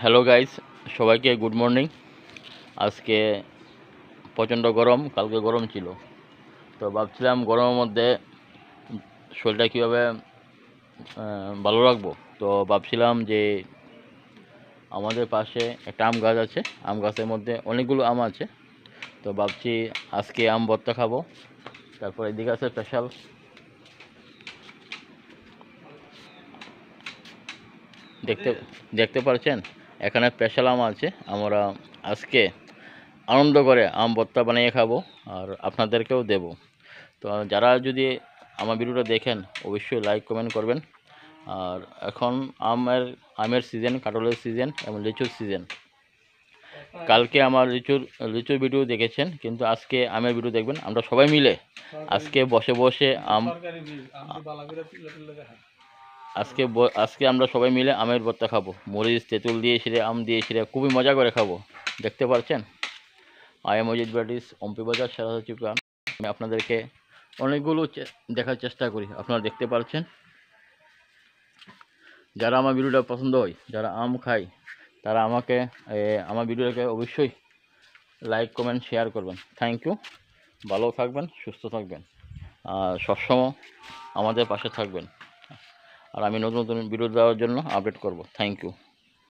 Hello guys, সবাইকে good morning. আজকে প্রচণ্ড গরম, কালকে গরম ছিল, তো ভাবছিলাম গরমের মধ্যে শরীরটা কীভাবে ভালো রাখবো। তো ভাবছিলাম যে আমাদের পাশে একটা আম গাছ আছে, আম গাছের মধ্যে অনেকগুলো আম আছে। তো ভাবছি আজকে আম ভর্তা খাবো। তারপর এদিকে আছে স্পেশাল, দেখতে দেখতে পাচ্ছেন এখানে স্পেশাল আম আছে। আমরা আজকে আনন্দ করে আম ভর্তা বানিয়ে খাবো আর আপনাদেরকেও দেব। তো যারা যদি আমার ভিডিওটা দেখেন অবশ্যই লাইক কমেন্ট করবেন। আর এখন আমের সিজন, কাঁঠালের সিজন এবং লিচুর সিজন। কালকে আমার লিচুর ভিডিও দেখেছেন, কিন্তু আজকে আমের ভিডিও দেখবেন। আমরা সবাই মিলে আজকে বসে বসে আজকে আমরা সবাই মিলে আমের ভর্তা খাবো, মরিচ তেঁতুল দিয়ে সেরে, আম দিয়ে সেরে খুবই মজা করে খাবো। দেখতে পাচ্ছেন I am Ajit Betis, Ampi বাজার, সারা চিপা। আমি আপনাদেরকে অনেকগুলো দেখার চেষ্টা করি, আপনারা দেখতে পাচ্ছেন। যারা আমার ভিডিওটা পছন্দ হয়, যারা আম খায়, তারা আমার ভিডিওটাকে অবশ্যই লাইক কমেন্ট শেয়ার করবেন। Thank you. ভালো থাকবেন, সুস্থ থাকবেন আর সবসময় আমাদের পাশে থাকবেন। আর আমি নতুন নতুন ভিডিও দেওয়ার জন্য আপডেট করব। Thank you.